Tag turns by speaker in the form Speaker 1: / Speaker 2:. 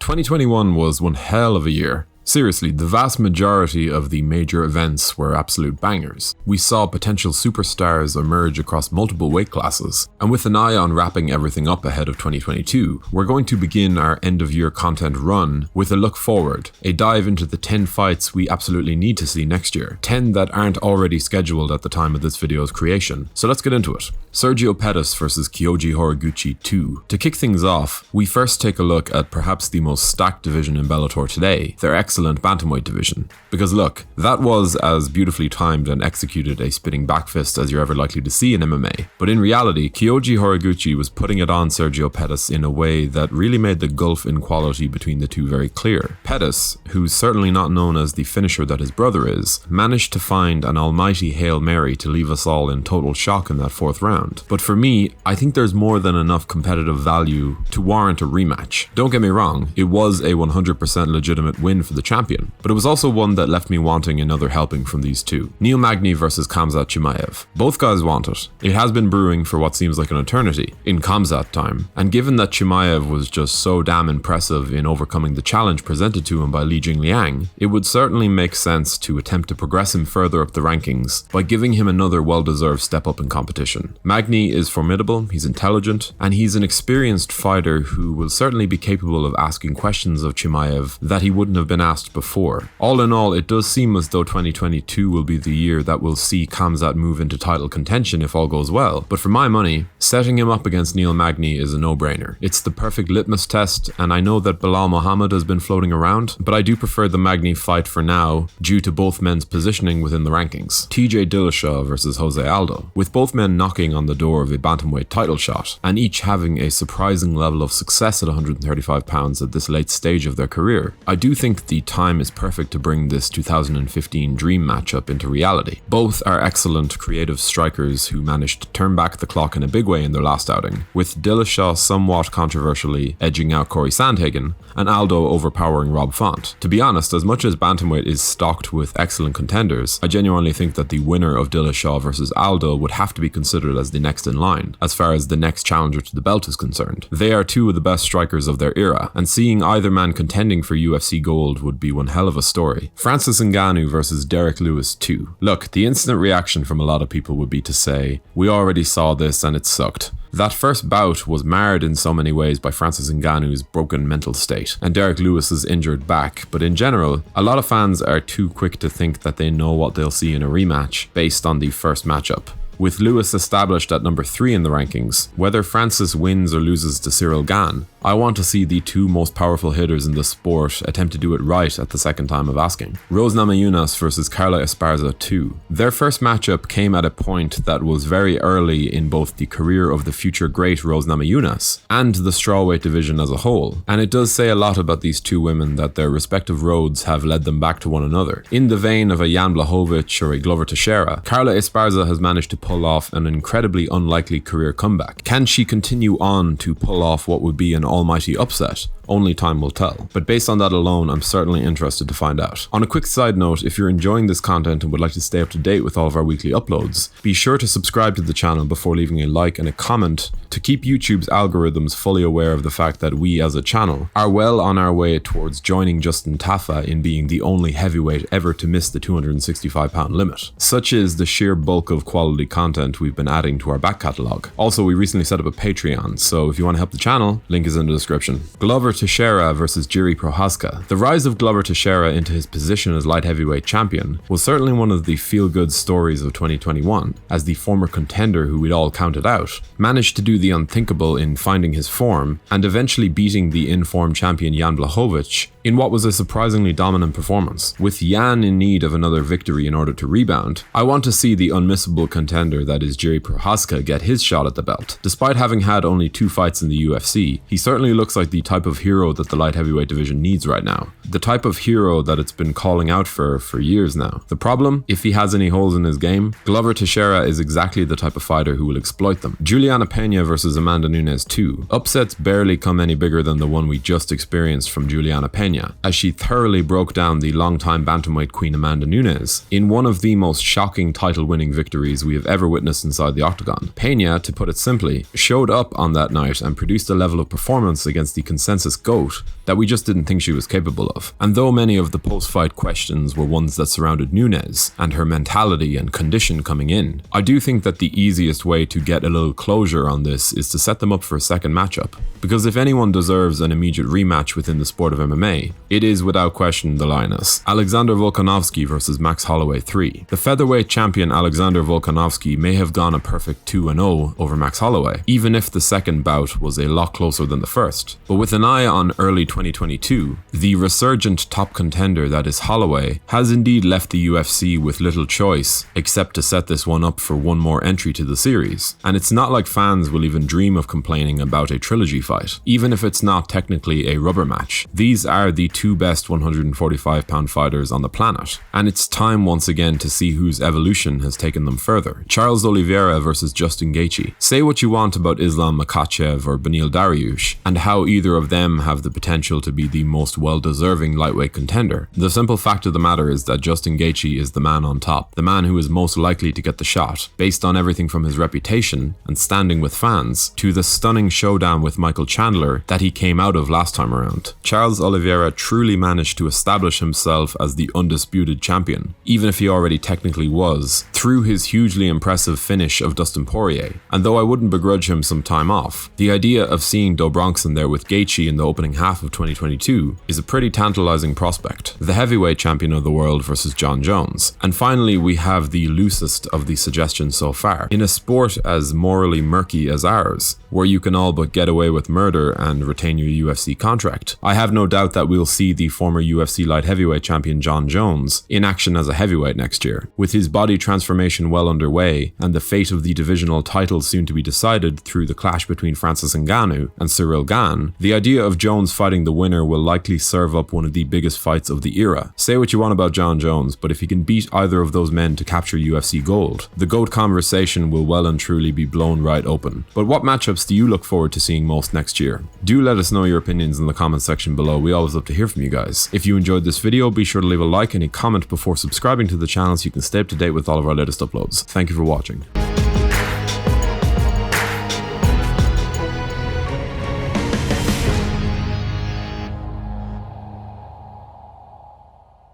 Speaker 1: 2021 was one hell of a year. Seriously, the vast majority of the major events were absolute bangers. We saw potential superstars emerge across multiple weight classes, and with an eye on wrapping everything up ahead of 2022, we're going to begin our end-of-year content run with a look forward, a dive into the 10 fights we absolutely need to see next year, 10 that aren't already scheduled at the time of this video's creation. So let's get into it. Sergio Pettis versus Kyoji Horiguchi 2. To kick things off, we first take a look at perhaps the most stacked division in Bellator today, their excellent bantamweight division. Because look, that was as beautifully timed and executed a spinning backfist as you're ever likely to see in MMA. But in reality, Kyoji Horiguchi was putting it on Sergio Pettis in a way that really made the gulf in quality between the two very clear. Pettis, who's certainly not known as the finisher that his brother is, managed to find an almighty Hail Mary to leave us all in total shock in that fourth round. But for me, I think there's more than enough competitive value to warrant a rematch. Don't get me wrong, it was a 100% legitimate win for the champion, but it was also one that left me wanting another helping from these two. Magni versus Khamzat Chimaev. Both guys want it. It has been brewing for what seems like an eternity, in Khamzat time, and given that Chimaev was just so damn impressive in overcoming the challenge presented to him by Li Jingliang, it would certainly make sense to attempt to progress him further up the rankings by giving him another well-deserved step up in competition. Magni is formidable, he's intelligent, and he's an experienced fighter who will certainly be capable of asking questions of Chimaev that he wouldn't have been asked before. All in all, it does seem as though 2022 will be the year that will see Khamzat move into title contention if all goes well, but for my money, setting him up against Magni is a no-brainer. It's the perfect litmus test, and I know that Belal Mohammed has been floating around, but I do prefer the Magni fight for now due to both men's positioning within the rankings. TJ Dillashaw versus Jose Aldo. With both men knocking on the door of a bantamweight title shot, and each having a surprising level of success at 135 pounds at this late stage of their career, I do think the time is perfect to bring this 2015 dream matchup into reality. Both are excellent creative strikers who managed to turn back the clock in a big way in their last outing, with Dillashaw somewhat controversially edging out Corey Sandhagen, and Aldo overpowering Rob Font. To be honest, as much as bantamweight is stocked with excellent contenders, I genuinely think that the winner of Dillashaw versus Aldo would have to be considered as the next in line, as far as the next challenger to the belt is concerned. They are two of the best strikers of their era, and seeing either man contending for UFC gold would be one hell of a story. Francis Ngannou versus Derek Lewis 2. Look, the instant reaction from a lot of people would be to say, we already saw this and it sucked. That first bout was marred in so many ways by Francis Ngannou's broken mental state and Derek Lewis's injured back, but in general, a lot of fans are too quick to think that they know what they'll see in a rematch based on the first matchup. With Lewis established at number 3 in the rankings, whether Francis wins or loses to Cyril Gane, I want to see the two most powerful hitters in the sport attempt to do it right at the second time of asking. Rose Namajunas versus Carla Esparza II. Their first matchup came at a point that was very early in both the career of the future great Rose Namajunas and the strawweight division as a whole, and it does say a lot about these two women that their respective roads have led them back to one another. In the vein of a Jan Blachowicz or a Glover Teixeira, Carla Esparza has managed to pull off an incredibly unlikely career comeback. Can she continue on to pull off what would be an almighty upset? Only time will tell. But based on that alone, I'm certainly interested to find out. On a quick side note, if you're enjoying this content and would like to stay up to date with all of our weekly uploads, be sure to subscribe to the channel before leaving a like and a comment to keep YouTube's algorithms fully aware of the fact that we as a channel are well on our way towards joining Justin Tafa in being the only heavyweight ever to miss the 265-pound limit. Such is the sheer bulk of quality content we've been adding to our back catalogue. Also, we recently set up a Patreon, so if you want to help the channel, link is in the description. Glover Teixeira versus Jiri Prohaska. The rise of Glover Teixeira into his position as light heavyweight champion was certainly one of the feel-good stories of 2021, as the former contender who we'd all counted out managed to do the unthinkable in finding his form and eventually beating the in-form champion Jan Blachowicz in what was a surprisingly dominant performance. With Jan in need of another victory in order to rebound, I want to see the unmissable contender that is Jiri Prohaska get his shot at the belt. Despite having had only 2 fights in the UFC, he certainly looks like the type of hero that the light heavyweight division needs right now. The type of hero that it's been calling out for years now. The problem, if he has any holes in his game, Glover Teixeira is exactly the type of fighter who will exploit them. Juliana Pena versus Amanda Nunes 2. Upsets barely come any bigger than the one we just experienced from Juliana Pena Pena, as she thoroughly broke down the longtime bantamweight queen Amanda Nunes in one of the most shocking title-winning victories we have ever witnessed inside the octagon. Pena, to put it simply, showed up on that night and produced a level of performance against the consensus GOAT that we just didn't think she was capable of. And though many of the post-fight questions were ones that surrounded Nunes and her mentality and condition coming in, I do think that the easiest way to get a little closure on this is to set them up for a second matchup. Because if anyone deserves an immediate rematch within the sport of MMA, it is without question the Lioness. Alexander Volkanovski versus Max Holloway 3. The featherweight champion Alexander Volkanovski may have gone a perfect 2-0 over Max Holloway, even if the second bout was a lot closer than the first. But with an eye on early 2022, the resurgent top contender that is Holloway has indeed left the UFC with little choice except to set this one up for one more entry to the series. And it's not like fans will even dream of complaining about a trilogy fight, even if it's not technically a rubber match. These are the two best 145-pound fighters on the planet, and it's time once again to see whose evolution has taken them further. Charles Oliveira versus Justin Gaethje. Say what you want about Islam Makhachev or Beneil Dariush, and how either of them have the potential to be the most well-deserving lightweight contender. The simple fact of the matter is that Justin Gaethje is the man on top, the man who is most likely to get the shot, based on everything from his reputation and standing with fans to the stunning showdown with Michael Chandler that he came out of last time around. Charles Oliveira truly managed to establish himself as the undisputed champion, even if he already technically was, through his hugely impressive finish of Dustin Poirier. And though I wouldn't begrudge him some time off, the idea of seeing Do Bronson there with Gaethje in the opening half of 2022 is a pretty tantalizing prospect. The heavyweight champion of the world versus Jon Jones. And finally, we have the loosest of the suggestions so far. In a sport as morally murky as ours, where you can all but get away with murder and retain your UFC contract, I have no doubt that we'll see the former UFC light heavyweight champion Jon Jones in action as a heavyweight next year. With his body transformation well underway and the fate of the divisional titles soon to be decided through the clash between Francis Ngannou and Cyril Gane, the idea of Jones fighting the winner will likely serve up one of the biggest fights of the era. Say what you want about Jon Jones, but if he can beat either of those men to capture UFC gold, the GOAT conversation will well and truly be blown right open. But what matchups do you look forward to seeing most next year? Do let us know your opinions in the comment section below. We always love to hear from you guys. If you enjoyed this video, be sure to leave a like and a comment before subscribing to the channel so you can stay up to date with all of our latest uploads. Thank you for watching.